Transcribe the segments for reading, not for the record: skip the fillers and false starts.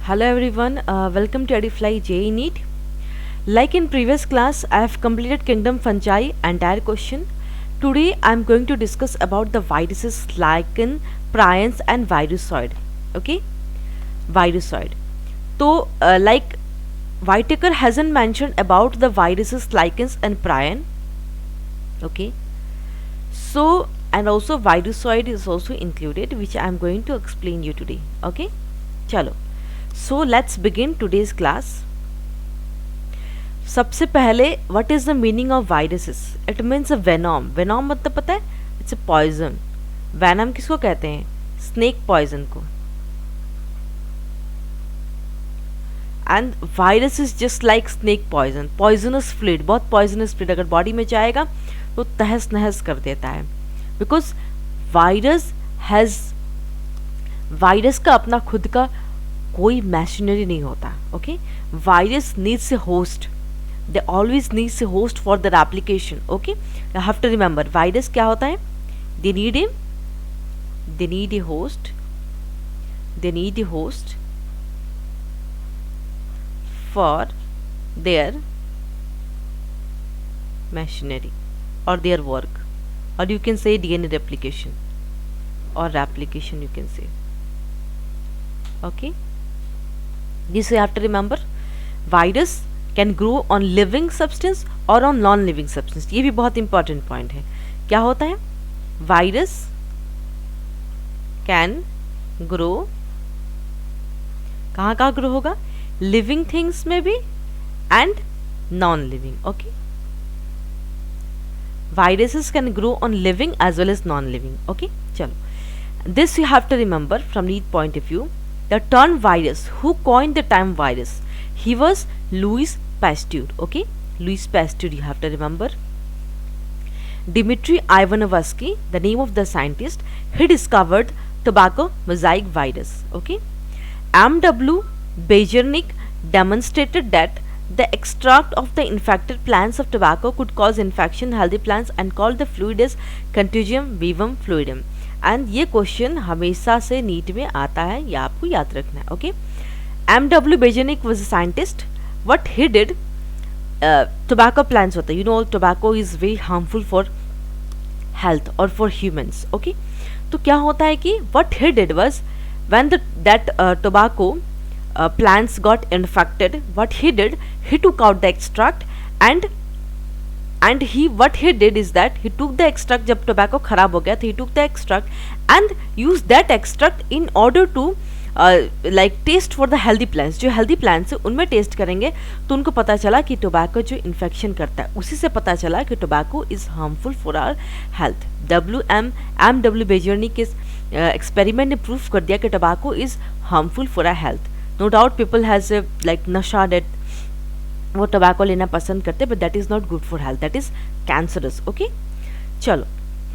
Hello everyone, welcome to Edifly JEE NEET. Like in previous class, I have completed Kingdom Fungi entire question. Today I am going to discuss about the viruses lichen, prions and virusoid. Okay, virusoid. So like Whitaker hasn't mentioned about the viruses lichens and prion. Okay, so and also virusoid is also included, which I am going to explain you today. Okay, chalo. So let's begin today's class. सबसे पहले what is the meaning of viruses? It means a venom. Venom मतलब पता है? It's a poison. Venom किसको कहते हैं? Snake poison को. And virus is just like snake poison. Poisonous fluid, बहुत पॉइजनस फ्लूइड अगर बॉडी में जाएगा तो तहस नहस कर देता है. बिकॉज वायरस का अपना खुद का कोई मशीनरी नहीं होता. Okay, virus needs a host. They always needs a host for their application. Okay, you have to remember virus क्या होता है? They need a host. They need a host for their machinery or their work, or you can say DNA replication or replication, you can say. Okay, this you have to remember. Virus can grow on living substance or on non living substance. ये भी बहुत important point है. क्या होता है? Virus can grow, कहाँ कहाँ grow होगा? Living things में भी and non living. Okay, viruses can grow on living as well as non-living. Okay, chalo. This you have to remember from neat point of view. The term virus, who coined the term virus? He was Louis Pasteur. Okay, Louis Pasteur, you have to remember. Dmitry Ivanovsky, the name of the scientist, he discovered tobacco mosaic virus. Okay, M.W. Bejernik demonstrated that the extract of the infected plants of tobacco could cause infection in healthy plants and called the fluid as Contagium vivum fluidum. And ये question हमेशा से NEET में आता है, ये आपको याद रखना है. Okay, M.W. Bejernik was a scientist. What he did, tobacco plants होता है, you know tobacco is very harmful for health or for humans. Okay, तो क्या होता है कि what he did was when that tobacco plants got infected, what he did, he took out the extract and what he did is that he took the extract. जब tobacco खराब हो गया तो he took the extract and used that extract in order to like taste for the healthy plants. जो healthy plants है उनमें test करेंगे तो उनको पता चला कि tobacco जो इन्फेक्शन करता है, उसी से पता चला कि tobacco is harmful for our health. M.W. Bejernik के एक्सपेरिमेंट ने प्रूफ कर दिया कि tobacco is harmful for our health. No doubt people has a like nasha that वो tobacco लेना पसंद करते, but that is not good for health, that is cancerous. Okay, चलो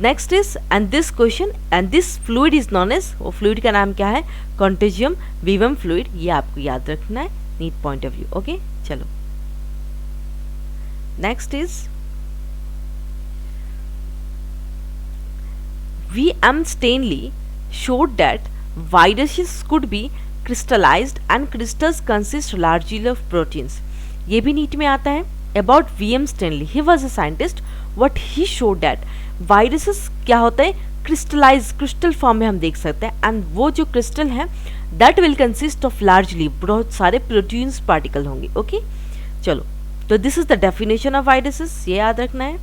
next is, and this question and this fluid is known as, वो fluid का नाम क्या है? Contagium vivum fluid. ये आपको याद रखना है neat point of view. Okay, चलो next is V.M. Stanley showed that viruses could be crystallized and crystals consist largely of proteins. ये भी नीट में आता है. About V.M. Stanley, he was a scientist. What he showed that viruses क्या होता है? crystallize, crystal form में हम देख सकते हैं, and वो जो crystal है that will consist of largely, बहुत सारे proteins particle होंगे. Okay, चलो, तो this is the definition of viruses. ये याद रखना है,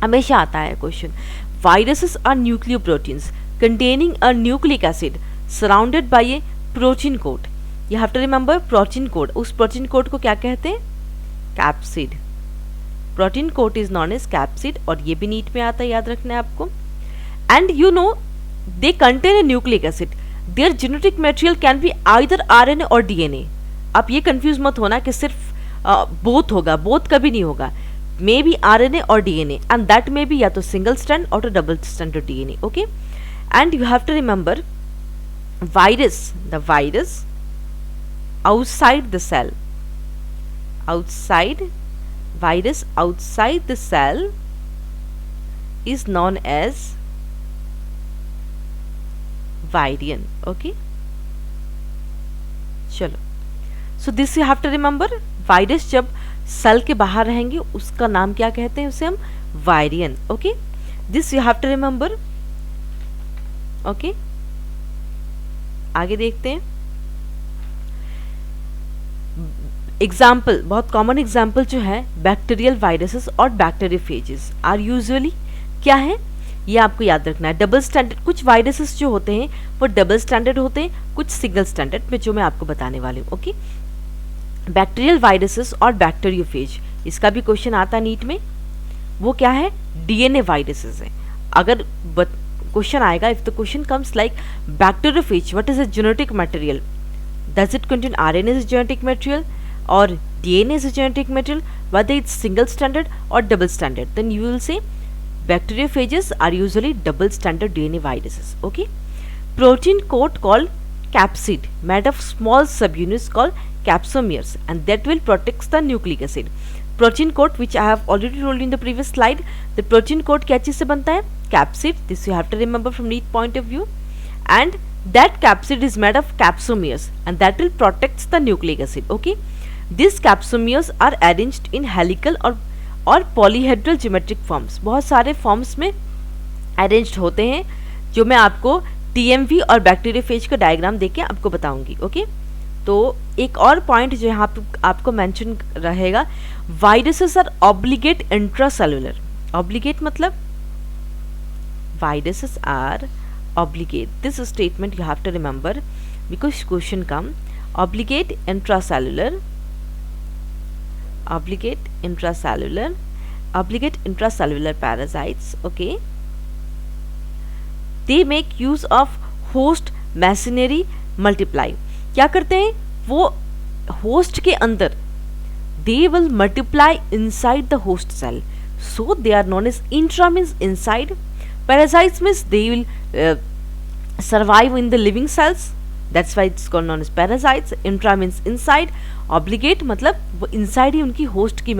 हमेशा आता है question. Viruses are nucleoproteins containing a nucleic acid surrounded by a protein coat. You have to remember protein coat. उस प्रोटीन कोड को क्या कहते हैं? Capsid. Protein coat is known as capsid, और ये भी नीट में आता है, याद रखना है आपको. And you know they contain a nucleic acid. There genetic material can be either RNA और डीएनए. आप ये कंफ्यूज मत होना कि सिर्फ बोथ होगा, बोथ कभी नहीं होगा. मे बी आरएनए और DNA, and that may be या तो सिंगल स्ट्रैंड और double strand DNA. Okay, and you have to remember virus, the virus outside the cell, virus outside the cell is known as virion. Okay, चलो, so this you have to remember, virus जब cell के बाहर रहेंगे उसका नाम क्या कहते हैं, उसे हम virion. Okay, this you have to remember. Okay, आगे देखते हैं. एग्जाम्पल, बहुत कॉमन एग्जाम्पल जो है बैक्टीरियल वायरसेस और बैक्टीरियोफेजेस आर यूजुअली क्या है, ये आपको याद रखना है. डबल स्टैंडर्ड, कुछ वायरसेस जो होते हैं वो डबल स्टैंडर्ड होते हैं, कुछ सिंगल स्टैंडर्ड में, जो मैं आपको बताने वाली हूँ. ओके, बैक्टीरियल वायरसेस और बैक्टीरियोफेज, इसका भी क्वेश्चन आता है नीट में. वो क्या है, डीएनए वायरसेस है. अगर क्वेश्चन आएगा, if the question comes like bacteriophage, what is a genetic material, does it contain RNA is genetic material or DNA is a genetic material, whether it's single standard or double standard, then you will say bacteriophages are usually double standard DNA viruses. Okay, protein coat called capsid made of small subunits called capsomeres, and that will protect the nucleic acid. Protein coat, which I have already told you in the previous slide, the protein coat क्या चीज से बनता है, capsid. This you have to remember from neat point of view, and that capsid is made of capsomeres, and that will protect the nucleic acid. Okay, These capsomeres are arranged in helical और polyhedral geometric forms. बहुत सारे forms में arranged होते हैं, जो मैं आपको TMV और बैक्टीरियोफेज का डायग्राम देके आपको बताऊंगी. ओके, तो एक और पॉइंट जो यहाँ पे आपको मेंशन रहेगा, viruses are obligate intracellular. Obligate मतलब viruses are obligate. This statement you have to remember because question come. Obligate intracellular, obligate intracellular parasites. Okay, they make use of host machinery multiply. क्या करते हैं वो host के अंदर, they will multiply inside the host cell, so they are known as intra means inside, parasites means they will survive in the living cells, that's why it's called known as parasites. Intra means inside, obligate मतलब वो inside he उनकी host की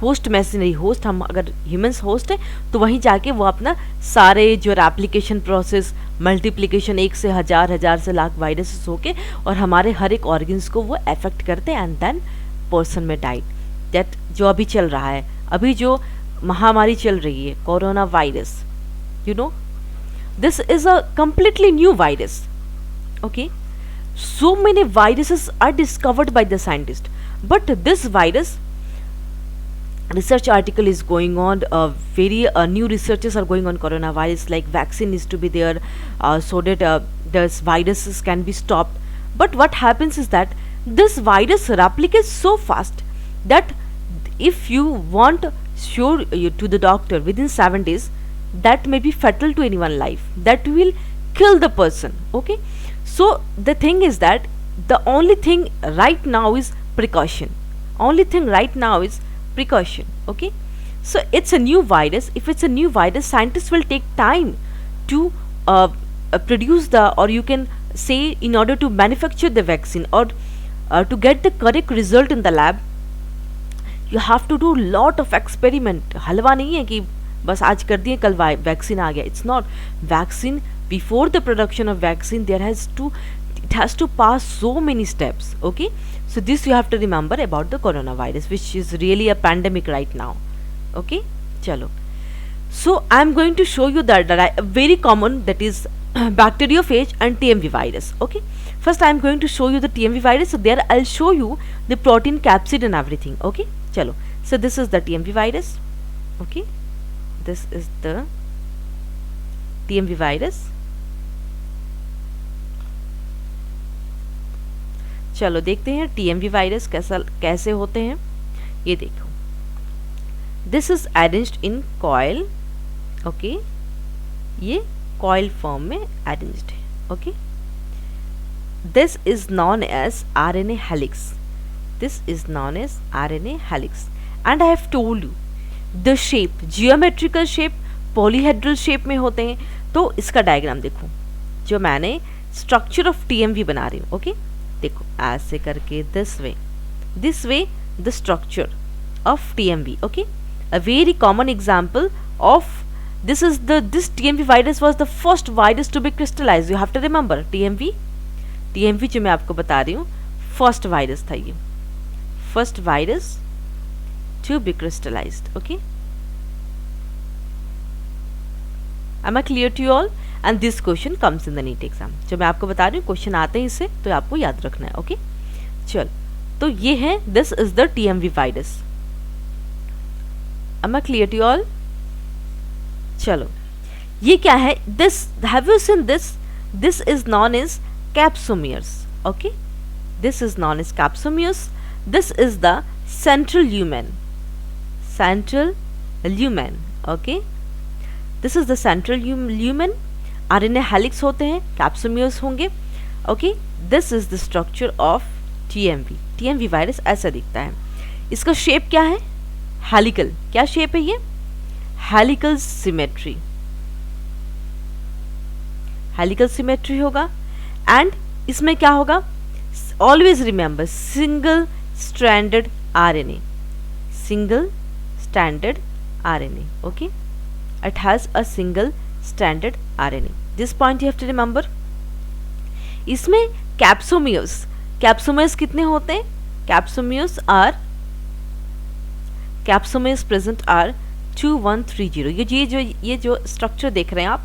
host मैसिनरी, host हम अगर humans host है तो वहीं जाके वो अपना सारे जो रेप्लिकेशन प्रोसेस, मल्टीप्लिकेशन, 1 से 1000, 1000 से लाख वायरसेस होके और हमारे हर एक ऑर्गन्स को वो अफेक्ट करते हैं, एंड देन पर्सन में डाइट. दैट जो अभी चल रहा है, अभी जो महामारी चल रही है corona virus, you know, this is a completely new virus. Okay, so many viruses are discovered by the scientist, but this virus research article is going on, very new researches are going on coronavirus, like vaccine is to be there, so that this viruses can be stopped. But what happens is that this virus replicates so fast that if you want show you to the doctor within 7 days, that may be fatal to anyone's life, that will kill the person. Okay, so the thing is that the only thing right now is precaution. Only thing right now is precaution. Okay, so it's a new virus. If it's a new virus, scientists will take time to produce the, or you can say in order to manufacture the vaccine, or to get the correct result in the lab, you have to do lot of experiment. हलवा नहीं है कि बस आज कर दिए कल vaccine आ गया. It's not. Vaccine, before the production of vaccine, it has to pass so many steps. Okay, so this you have to remember about the coronavirus, which is really a pandemic right now. Okay, chalo. So I am going to show you that very common, that is bacteriophage and TMV virus. Okay, first I am going to show you the TMV virus, so there I'll show you the protein capsid and everything. Okay, chalo. So this is the TMV virus. Okay, this is the TMV virus. चलो देखते हैं TMV virus कैसे होते हैं. ये देखो, this is arranged in coil. Okay, ये coil form में अरेंज्ड है. Okay, this is known as RNA helix. This is known as RNA helix, and I have told you the shape, geometrical shape, polyhedral shape में होते हैं. तो इसका diagram देखो, जो मैंने स्ट्रक्चर ऑफ टीएमवी बना रही हूँ. ओके, देखो ऐसे करके, this way the structure of TMV. Okay, a very common example of this TMV virus was the first virus to be crystallized. You have to remember TMV जो मैं आपको बता रही हूँ, फर्स्ट वायरस था ये, first virus to be crystallised. Okay, am I clear to you all? And this question comes in the NEET exam. जो मैं आपको बता रही हूँ क्वेश्चन आते हैं इससे, तो आपको याद रखना है. ओके, चल, तो ये है, this is the TMV virus. am I clear to you all? चलो, ये क्या है? This, have you seen this? This is known as capsomeres. Okay, this is known as capsomeres. This is the central lumen, central lumen. Okay, this is the central lumen. RNA helix होते हैं, capsomeres होंगे. Okay, this is the structure of TMV virus ऐसा दिखता है. इसका shape क्या है? Helical. क्या शेप है ये? हेलिकल सिमेट्री, हेलिकल सिमेट्री होगा. एंड इसमें क्या होगा? Always remember, single stranded RNA, single stranded RNA. Okay, it has a single stranded RNA. This point you have to remember. इसमें कैप्सोमियर्स, कैप्सोमियर्स कितने होते हैं? Capsomeres present are 2130. ये जो स्ट्रक्चर देख रहे हैं आप,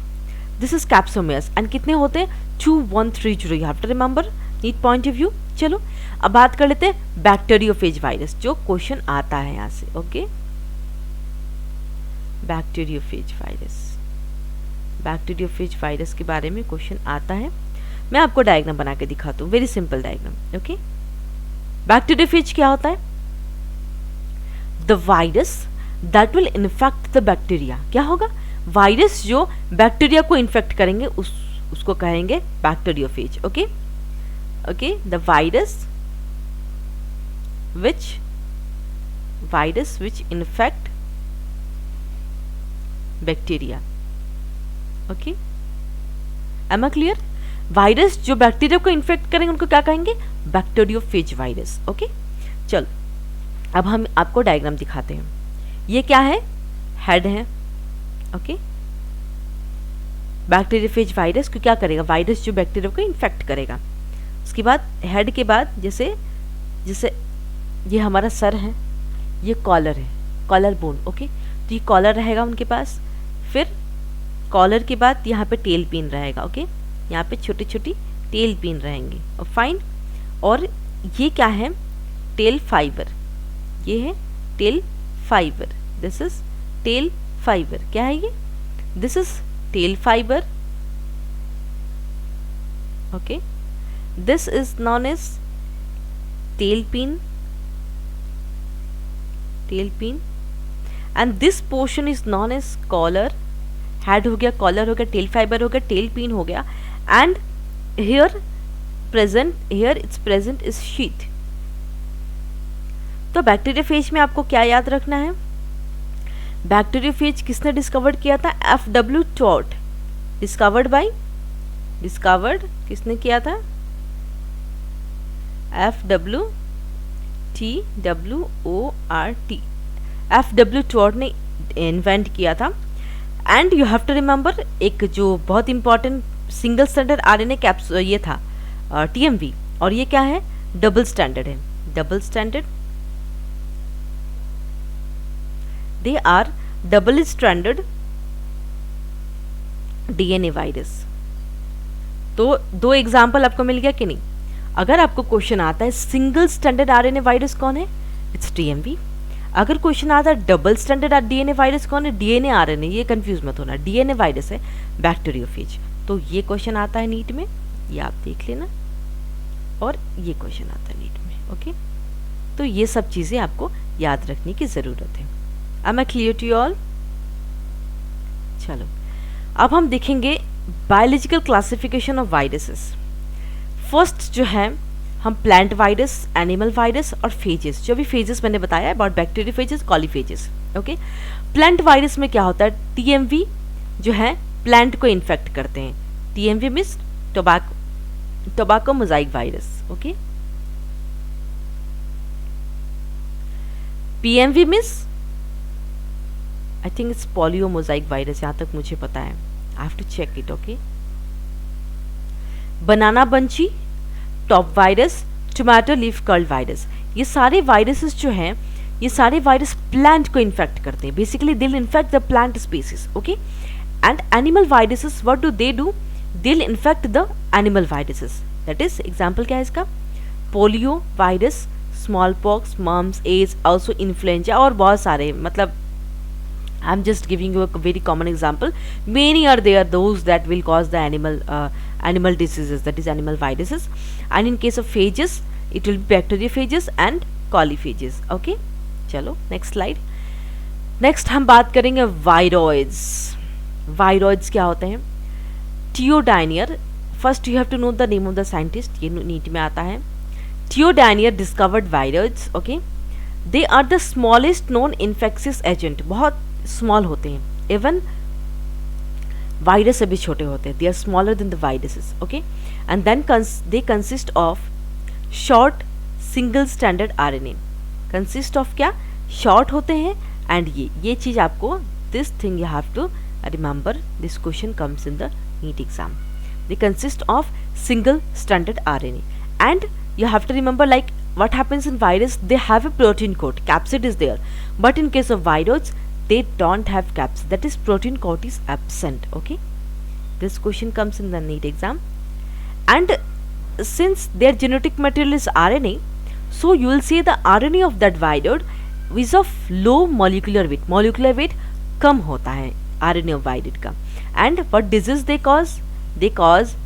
दिस इज कैप्सोमियर्स. एंड कितने होते हैं? 2130. You have to remember, NEET point of view. चलो, अब बात कर लेते हैं बैक्टीरियोफेज वायरस, जो क्वेश्चन आता है यहाँ से. Okay, bacteriophage virus, bacteriophage virus के बारे में क्वेश्चन आता है. मैं आपको डायग्राम बना के दिखाता हूँ, very simple diagram. Okay, bacteriophage क्या होता है? The virus that will infect the bacteria. क्या होगा? वायरस जो बैक्टीरिया को इन्फेक्ट करेंगे उसको कहेंगे bacteriophage. Okay, okay, the virus which infect bacteria. Okay, am I clear? Virus जो बैक्टीरिया को इन्फेक्ट करेंगे उनको क्या कहेंगे? Bacteriophage virus. ओके, चलो, अब हम आपको डायग्राम दिखाते हैं. ये क्या है? हेड है. ओके, बैक्टीरियोफेज वायरस को क्या करेगा? वायरस जो बैक्टीरिया को इन्फेक्ट करेगा. उसके बाद हेड के बाद जैसे ये हमारा सर है, ये कॉलर है, कॉलर बोन. ओके, तो ये कॉलर रहेगा उनके पास. फिर कॉलर के बाद यहाँ पे टेल पिन रहेगा. ओके, यहाँ पे छोटी छोटी टेल पिन रहेंगे. और फाइन, और ये क्या है? Tail fibre. ये है tail fibre. This is tail fibre. क्या है ये? This is tail fibre. Okay, this is known as tail pin, tail pin. And this portion is known as collar. Head हो गया, कॉलर हो गया, टेल फाइबर हो गया, टेल पिन हो गया. And here it's present is sheath. तो bacteriophage में आपको क्या याद रखना है? बैक्टीरियोफेज किसने डिस्कवर्ड किया था? FW tort. डिस्कवर्ड किसने किया था? FW टॉर्ट ने इन्वेंट किया था. And you have to remember, एक जो बहुत important single standard RNA capsule ये था TMV, और ये क्या है? डबल स्टैंडर्ड है. Double standard, they are double standard DNA virus. तो दो एग्जाम्पल आपको मिल गया कि नहीं? अगर आपको क्वेश्चन आता है सिंगल स्टैंडर्ड RNA वायरस कौन है? It's TMV. अगर क्वेश्चन आता है डबल स्टैंडर्ड DNA वायरस कौन है? DNA RNA. ये कंफ्यूज मत होना, DNA वायरस है बैक्टीरियोफेज. तो ये क्वेश्चन आता है नीट में, ये आप देख लेना. और ये क्वेश्चन आता है नीट में. ओके, तो ये सब चीजें आपको याद रखने की जरूरत है. Am I clear to you all? चलो, अब हम देखेंगे biological classification of viruses. First जो है, हम प्लांट वायरस, एनिमल वायरस और फेजेस, जो भी फेजेस मैंने बताया about bacteriophages, coliphages. Okay, plant virus में क्या होता है? TMV जो है प्लांट को इन्फेक्ट करते हैं. TMV means tobacco mosaic virus. Okay, PMV means I think it's polio mosaic virus, यहाँ तक मुझे पता है. I have to check it. Okay, banana bunchy, top virus, tomato leaf curl virus. ये सारे वायरसेस जो हैं, ये सारे वायरस प्लांट को इन्फेक्ट करते हैं, basically they'll infect the plant species, okay. And animal viruses what do they do, they'll infect the animal viruses. That is example क्या है इसका, polio virus, small pox, mumps, AIDS, also influenza और बहुत सारे, मतलब I am just giving you a very common example, many are there those that will cause the animal diseases, that is animal viruses. And in case of phages it will be bacteriophages and coliephages, okay। चलो next slide. Next हम बात करेंगे viroids. Viroids क्या होते हैं, T O Diener, first you have to know the name of the scientist, ये NEET में आता है। T O Diener discovered viroids, okay. They are the smallest known infectious agent, बहुत स्मॉल होते हैं, इवन वायरस से भी छोटे होते हैं, they are smaller than the viruses, okay. And then they consist of short single standard RNA, consist of क्या, short होते हैं। एंड ये चीज आपको, this thing you have to remember, this question comes in the NEET exam, they consist of single standard RNA. And you have to remember, like what happens in virus, they have a protein coat, capsid is there, but in case of viroids they don't have capsid, that is protein coat is absent, okay। This question comes in the NEET exam. And since their genetic material is RNA, so you will see the RNA of that viroid is of low molecular weight कम होता है RNA of viroid का। And what disease they cause, they cause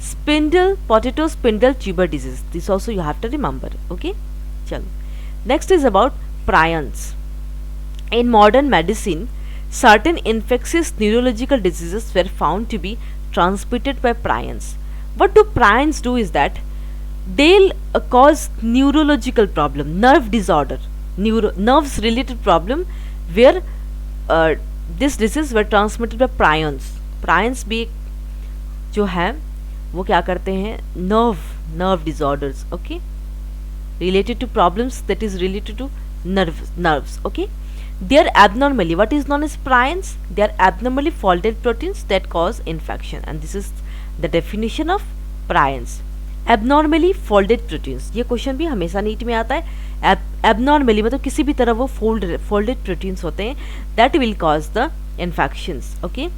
spindle, potato spindle tuber disease, this also you have to remember, okay। चलो next is about prions। in modern medicine certain infectious neurological diseases were found to be transmitted by prions। what do prions do is that they'll cause neurological problem, nerve disorder, nerves related problem where this disease were transmitted by prions। prions भी जो है वो क्या करते हैं, nerve disorders, okay, related to problems that is related to nerves, okay। they are abnormally, what is known as prions, they are abnormally folded proteins that cause infection, and this is the definition of prions, abnormally folded proteins। ये question भी हमेशा NEET में आता है, abnormally मतलब किसी भी तरह वो folded proteins होते हैं that will cause the infections, okay।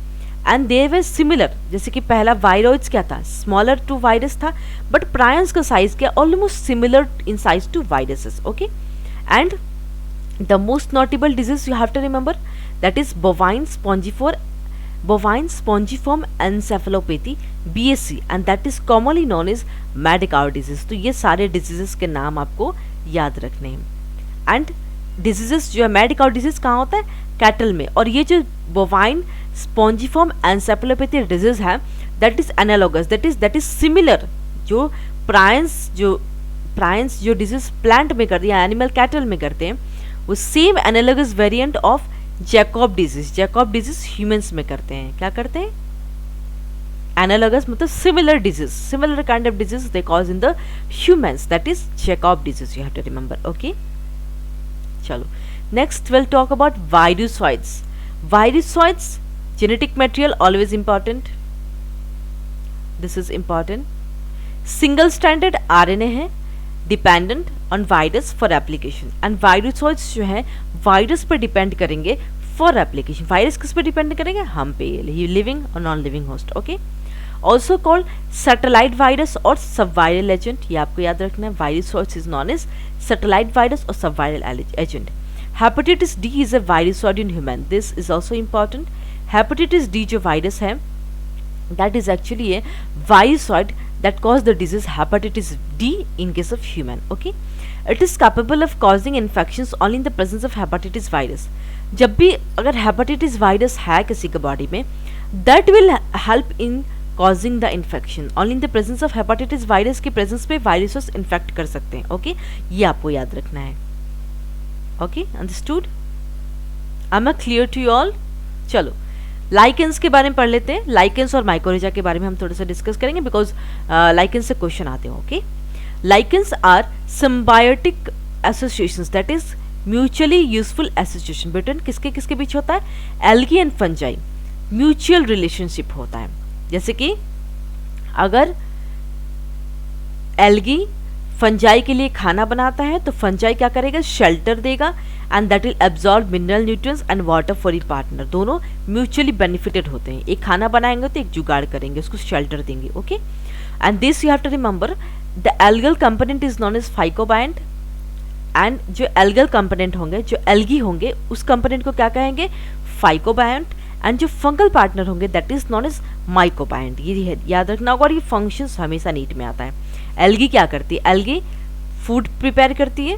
And they were similar, जैसे कि पहला वायरॉइड्स क्या था, स्मॉलर टू वायरस था, बट प्रायंस का साइज क्या, almost similar in size to viruses, okay. And the most notable disease you have to remember, that is bovine spongiform encephalopathy, BSE, and that is commonly known as mad cow disease. तो ये सारे diseases के नाम आपको याद रखने हैं। And diseases जो है, मैड काउ डिजीज कहाँ होता है, कैटल में, और ये जो बोवाइन स्पॉन्जिफॉर्म एनसेफेलोपैथी डिजीज है, that is analogous, that is similar, जो प्रायंस जो डिजीज प्लांट में करते हैं, एनिमल कैटल में करते हैं, वो same analogous variant of Jakob disease humans में करते हैं। क्या करते हैं, एनालॉगस मतलब similar disease, similar kind of disease they cause in the humans, that is Jakob disease, you have to remember, okay. चलो next will talk about वायरसॉइड्स। वायरसॉइड्स genetic material always important, this is important, single stranded RNA है, dependent on virus for application, and virusoids जो है virus पर depend करेंगे for application। Virus किस पर depend करेंगे, हम पे, लिविंग और non living host, okay. Also called satellite virus और सब वायरल एजेंट, ये आपको याद रखना है, virusoids is known as satellite virus और sub viral agent. Hepatitis D is a virusoid in human, this is also important. Hepatitis D जो virus है, that is actually a virusoid that cause the disease hepatitis D in case of human, okay। it is capable of causing infections only in the presence of hepatitis virus। जब भी अगर hepatitis virus है किसी के body में, that will help in causing the infection, only in the presence of hepatitis virus के presence पे viruses infect कर सकते हैं, okay। ये आपको याद रखना है, okay, understood? am I clear to you all? चलो लाइकेंस के बारे में पढ़ लेते हैं। लाइकेंस और माइकोरिजा के बारे में हम थोड़ा सा डिस्कस करेंगे, बिकॉज लाइकेंस से क्वेश्चन आते हैं, okay. Lichens are symbiotic associations, that is mutually useful association between किसके किसके बीच होता है, algae and fungi, mutual relationship होता है। जैसे कि अगर एल्गी फंजाई के लिए खाना बनाता है, तो फंजाई क्या करेगा, शेल्टर देगा, and that will absorb mineral nutrients and water for it partner. दोनों म्यूचुअली बेनिफिटेड होते हैं। एक खाना बनाएंगे तो एक जुगाड़ करेंगे, उसको शेल्टर देंगे। Okay, and this you have to remember, the algal component is known as phycobiont, and जो एल्गल कंपोनेंट होंगे, जो एल्गी होंगे, उस कंपोनेंट को क्या कहेंगे, फाइकोबायंट, एंड जो फंगल पार्टनर होंगे that is known as mycobiont. ये याद रखना होगा, और ये फंक्शंस हमेशा नीट में आता है। एल्गी क्या करती है, एल्गी फूड प्रिपेयर करती है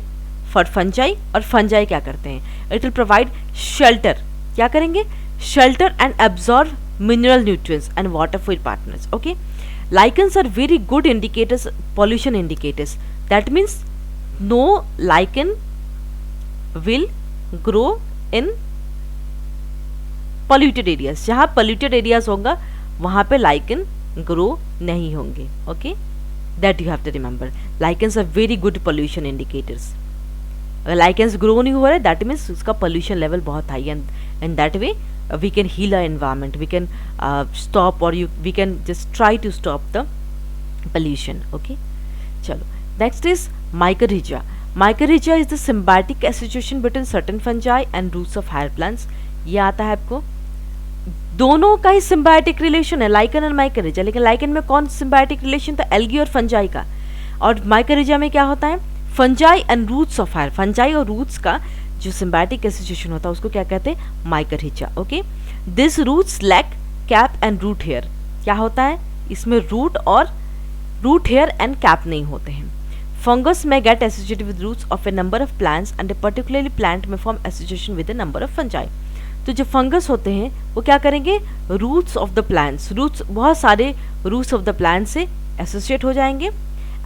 फॉर फंजाई, और फंजाई क्या करते हैं, इट विल प्रोवाइड शेल्टर, क्या करेंगे, shelter and absorb mineral nutrients and water for partners. Okay, lichens are very good indicators, pollution indicators. That means no lichen will grow in polluted areas. जहाँ polluted areas होगा वहाँ पे lichen grow नहीं होंगे. Okay, that you have to remember. Lichens are very good pollution indicators. अगर lichens grow नहीं हो रहे, that means उसका pollution level बहुत high है, and that way we can heal our environment, we can stop, or we can just try to stop the pollution. Okay, chalo, next is mycorrhiza. Mycorrhiza is the symbiotic association between certain fungi and roots of higher plants. ये आता है आपको, दोनों का ही symbiotic relation है, lichen और mycorrhiza। लेकिन lichen में कौन symbiotic relation था, algae और fungi का, और mycorrhiza में क्या होता है, fungi and roots of higher, fungi और roots का जो सिम्बायोटिक एसोसिएशन होता है उसको क्या कहते हैं, mycorrhiza. Okay, this roots lack cap and root hair. क्या होता है, इसमें रूट और रूट हेयर एंड कैप नहीं होते हैं। फंगस में get associated with roots of a number of plants and a particularly plant में form association with a number of fungi. तो जो फंगस होते हैं वो क्या करेंगे, roots of the plants, roots बहुत सारे रूट्स ऑफ द प्लांट से एसोसिएट हो जाएंगे,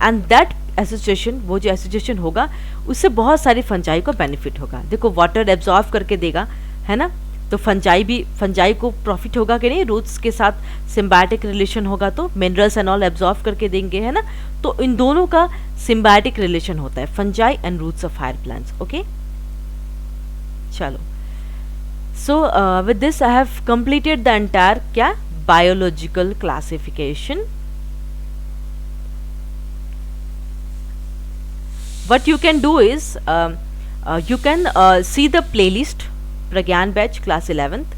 एंड दैट एसोसिएशन, वो जो एसोसिएशन होगा उससे बहुत सारी फंजाई को बेनिफिट होगा। देखो वाटर एब्जॉर्व करके देगा, है ना, तो फंजाई को प्रॉफिट होगा कि नहीं, रूट्स के साथ सिम्बायोटिक रिलेशन होगा तो मिनरल्स एंड ऑल एब्जॉर्व करके देंगे, है ना। तो इन दोनों का सिम्बायोटिक रिलेशन होता है, fungi and roots of higher plants. Okay, चलो, so with this I have completed the entire क्या, biological classification. What you can do is you can see the playlist Pragyan batch class 11th.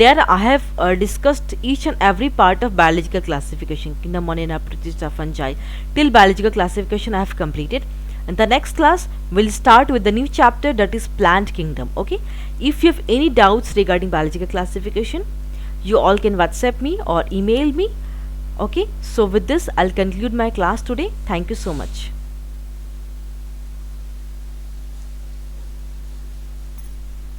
There I have discussed each and every part of biological classification, kingdom Monina, Protista, fungi, till biological classification I have completed. And the next class will start with the new chapter, that is plant kingdom. Okay, if you have any doubts regarding biological classification, you all can WhatsApp me or email me. Okay, so with this I'll conclude my class today. Thank you so much.